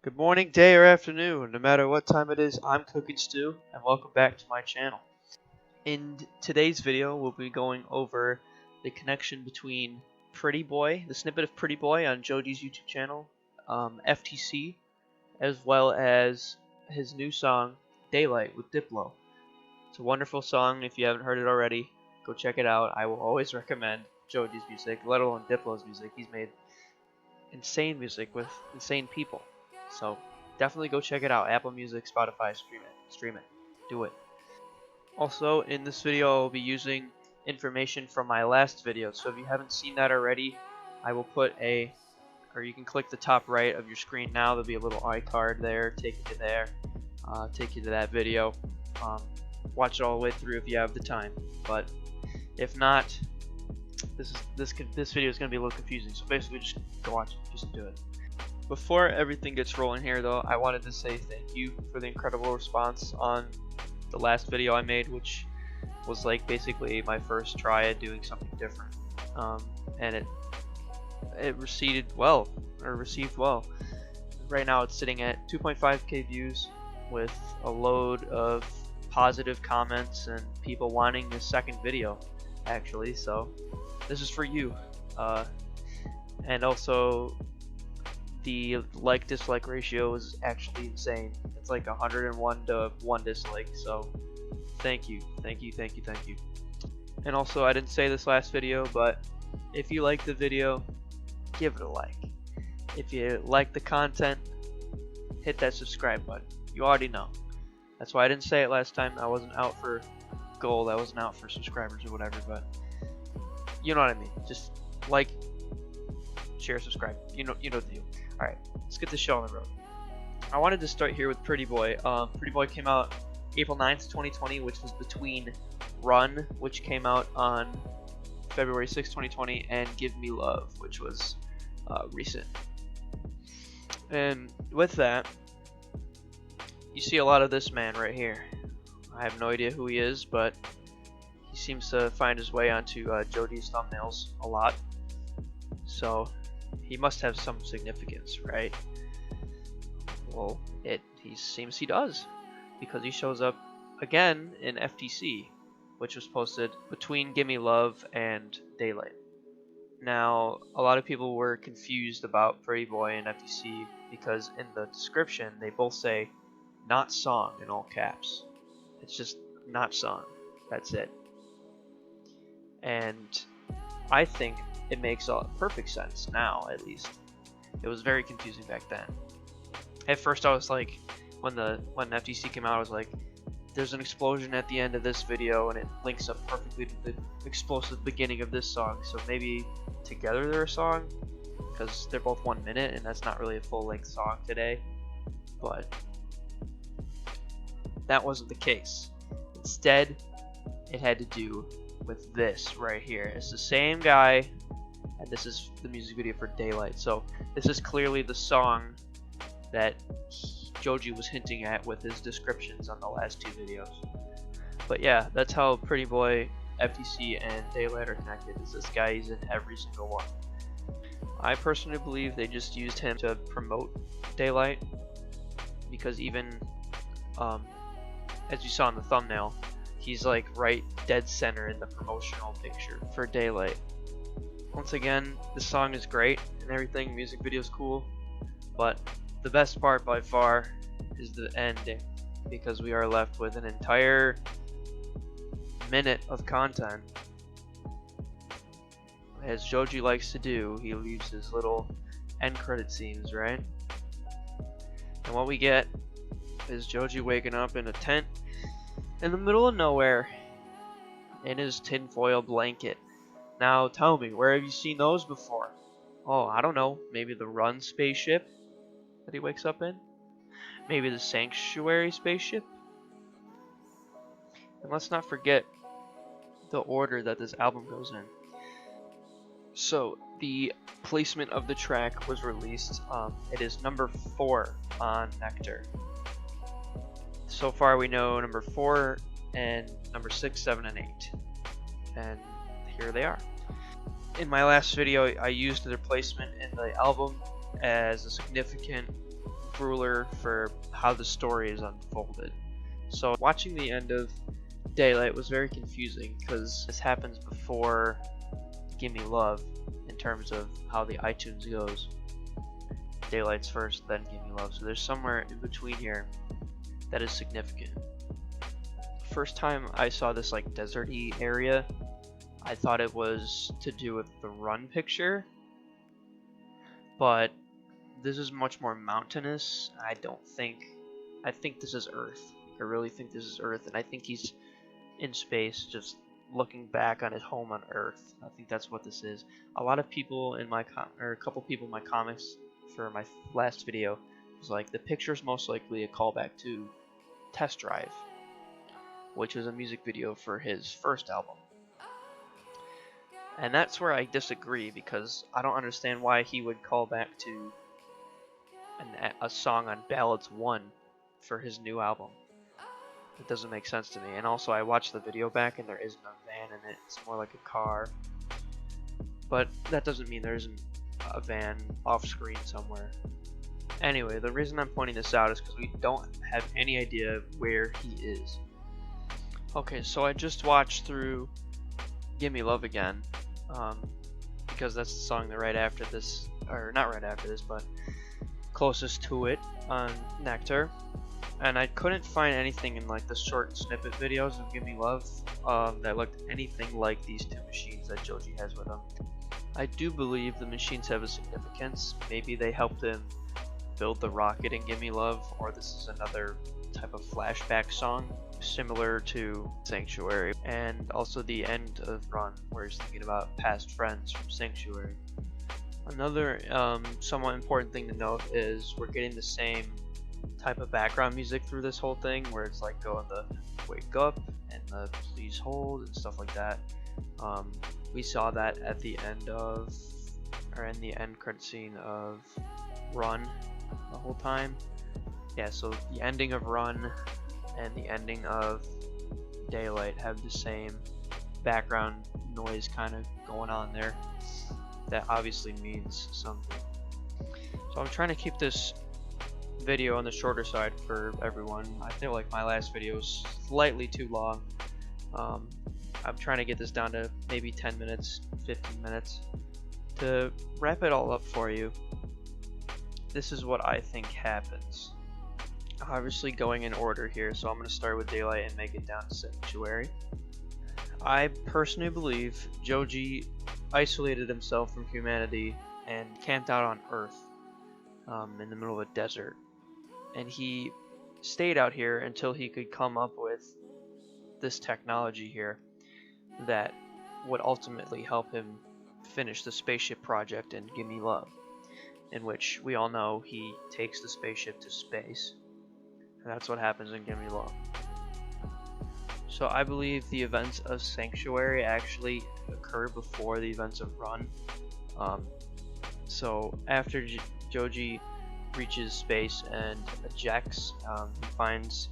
Good morning, day, or afternoon. No matter what time it is, I'm Cooking Stew, and welcome back to my channel. In today's video, we'll be going over the connection between Pretty Boy, the snippet of Pretty Boy on Joji's YouTube channel, FTC, as well as his new song, Daylight with Diplo. It's a wonderful song. If you haven't heard it already, go check it out. I will always recommend Joji's music, let alone Diplo's music. He's made insane music with insane people. So definitely go check it out. Apple Music, Spotify, stream it, do it. Also, in this video, I'll be using information from my last video. So if you haven't seen that already, I will put or you can click the top right of your screen now. There'll be a little iCard there, take you there, take you to that video. Watch it all the way through if you have the time. But if not, this video is going to be a little confusing. So basically, just go watch it, just do it. Before everything gets rolling here though, I wanted to say thank you for the incredible response on the last video I made, which was like basically my first try at doing something different. And it received well. Right now it's sitting at 2.5k views with a load of positive comments and people wanting a second video actually, so this is for you. And also the like-dislike ratio is actually insane. It's like 101 to 1 dislike, so thank you. And also, I didn't say this last video, but if you like the video, give it a like. If you like the content, hit that subscribe button. You already know. That's why I didn't say it last time. I wasn't out for gold, I wasn't out for subscribers or whatever, but you know what I mean. Just like, share, subscribe. You know the deal. Alright, let's get the show on the road. I wanted to start here with Pretty Boy. Pretty Boy came out April 9th, 2020, which was between Run, which came out on February 6th, 2020, and Give Me Love, which was recent. And with that, you see a lot of this man right here. I have no idea who he is, but he seems to find his way onto Joji's thumbnails a lot. So he must have some significance, right? Well, he seems he does, because he shows up again in FTC, which was posted between Gimme Love and Daylight. Now, a lot of people were confused about Pretty Boy and FTC because in the description they both say "not song" in all caps. It's just "not song." That's it. And I think it makes perfect sense now, at least. It was very confusing back then. At first I was like, when FTC came out, I was like, there's an explosion at the end of this video and it links up perfectly to the explosive beginning of this song, so maybe together they're a song, because they're both 1 minute and that's not really a full-length song today. But that wasn't the case. Instead, it had to do with this right here. It's the same guy, and this is the music video for Daylight. So this is clearly the song that Joji was hinting at with his descriptions on the last two videos. But yeah, that's how Pretty Boy, FTC, and Daylight are connected. Is this guy, he's in every single one. I personally believe they just used him to promote Daylight, because even as you saw in the thumbnail, he's like right dead center in the promotional picture for Daylight. Once again, the song is great and everything, music video is cool, but the best part by far is the ending, because we are left with an entire minute of content. As Joji likes to do, he leaves his little end credit scenes, right? And what we get is Joji waking up in a tent in the middle of nowhere in his tinfoil blanket. Now tell me, where have you seen those before? Oh, I don't know, maybe the Run spaceship that he wakes up in? Maybe the Sanctuary spaceship? And let's not forget the order that this album goes in. So the placement of the track was released. It is number 4 on Nectar. So far we know number 4 and number 6, 7, and 8. And here they are. In my last video, I used their placement in the album as a significant ruler for how the story is unfolded. So watching the end of Daylight was very confusing because this happens before Gimme Love in terms of how the iTunes goes. Daylight's first, then Gimme Love. So there's somewhere in between here that is significant. First time I saw this like deserty area, I thought it was to do with the Run picture, but this is much more mountainous. I think this is Earth. I really think this is Earth, and I think he's in space just looking back on his home on Earth. I think that's what this is. A lot of people in my a couple people in my comments for my last video was like, the picture is most likely a callback to Test Drive, which was a music video for his first album. And that's where I disagree, because I don't understand why he would call back to a song on Ballads 1 for his new album. It doesn't make sense to me. And also, I watched the video back and there isn't a van in it. It's more like a car. But that doesn't mean there isn't a van off screen somewhere. Anyway, the reason I'm pointing this out is because we don't have any idea where he is. Okay, so I just watched through Gimme Love again, because that's the song that right after this, or not right after this, but closest to it on Nectar. And I couldn't find anything in like the short snippet videos of Gimme Love that looked anything like these two machines that Joji has with him. I do believe the machines have a significance. Maybe they helped him build the rocket in Gimme Love, or this is another type of flashback song similar to Sanctuary, and also the end of Run where he's thinking about past friends from Sanctuary. Another somewhat important thing to note is we're getting the same type of background music through this whole thing, where it's like going the wake up and the please hold and stuff like that. We saw that at the end of, or in the end credit scene of Run the whole time. Yeah, so the ending of Run and the ending of Daylight have the same background noise kind of going on there. That obviously means something. So I'm trying to keep this video on the shorter side for everyone. I feel like my last video was slightly too long. I'm trying to get this down to maybe 10 minutes, 15 minutes. To wrap it all up for you, this is what I think happens. Obviously going in order here, so I'm going to start with Daylight and make it down to Sanctuary. I personally believe Joji isolated himself from humanity and camped out on Earth in the middle of a desert. And he stayed out here until he could come up with this technology here that would ultimately help him finish the spaceship project in Gimme Love, in which we all know he takes the spaceship to space. And that's what happens in Gimme Love. So I believe the events of Sanctuary actually occur before the events of Run. So after Joji reaches space and ejects, he finds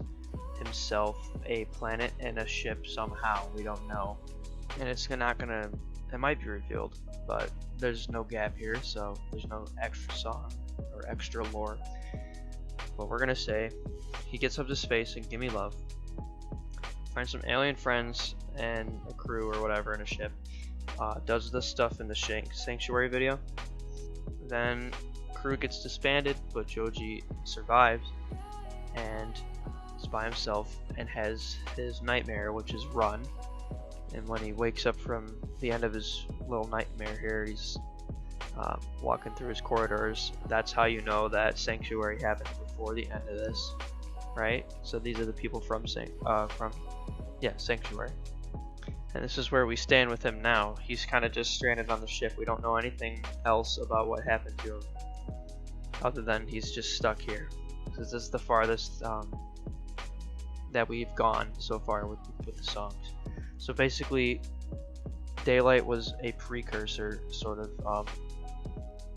himself a planet and a ship somehow. We don't know. And it's not gonna, it might be revealed, but there's no gap here, so there's no extra song or extra lore. But we're gonna say he gets up to space and Gimme Love, finds some alien friends and a crew or whatever in a ship, does the stuff in the Sanctuary video. Then crew gets disbanded, but Joji survives and is by himself and has his nightmare, which is Run. And when he wakes up from the end of his little nightmare here, he's walking through his corridors. That's how you know that Sanctuary happened before the end of this, right? So these are the people from Sanctuary. And this is where we stand with him now. He's kind of just stranded on the ship. We don't know anything else about what happened to him, other than he's just stuck here. This is the farthest that we've gone so far with the songs. So basically, Daylight was a precursor, sort of,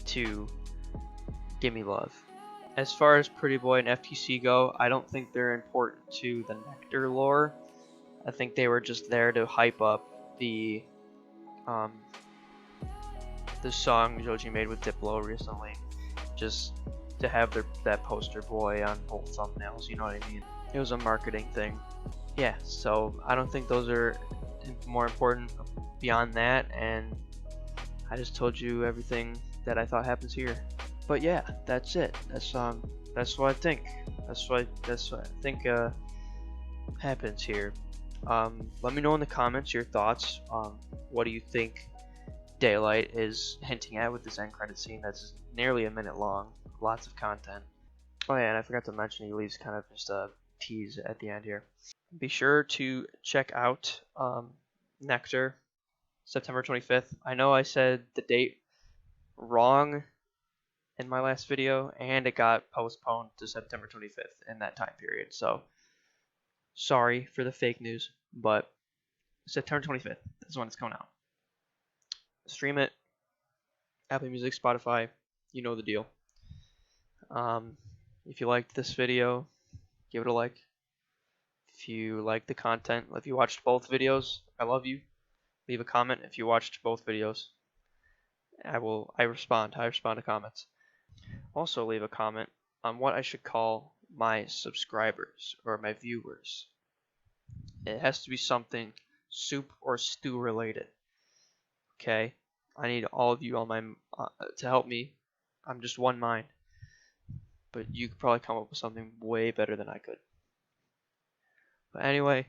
to Gimme Love. As far as Pretty Boy and FTC go, I don't think they're important to the Nectar lore. I think they were just there to hype up the song Joji made with Diplo recently, just to have that poster boy on both thumbnails, you know what I mean? It was a marketing thing. Yeah, so I don't think those are more important beyond that, and I just told you everything that I thought happens here. But yeah, that's it. That's what I think. That's what I think happens here. Let me know in the comments your thoughts. What do you think Daylight is hinting at with this end credit scene that's nearly a minute long? Lots of content. Oh yeah, and I forgot to mention he leaves kind of just a tease at the end here. Be sure to check out Nectar, September 25th. I know I said the date wrong in my last video, and it got postponed to September 25th in that time period. So sorry for the fake news, but September 25th is when it's coming out. Stream it, Apple Music, Spotify, you know the deal. If you liked this video, give it a like. If you like the content, if you watched both videos, I love you. Leave a comment if you watched both videos. I respond to comments. Also leave a comment on what I should call my subscribers or my viewers. It has to be something soup or stew related. Okay? I need all of you on my to help me. I'm just one mind. But you could probably come up with something way better than I could. But anyway,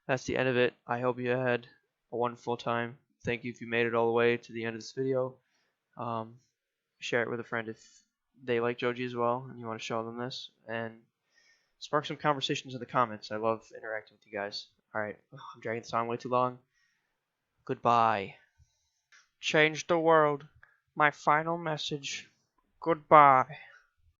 that's the end of it. I hope you had a wonderful time. Thank you if you made it all the way to the end of this video. Share it with a friend if they like Joji as well and you want to show them this. And spark some conversations in the comments. I love interacting with you guys. Alright, I'm dragging this on way too long. Goodbye. Change the world. My final message. Goodbye.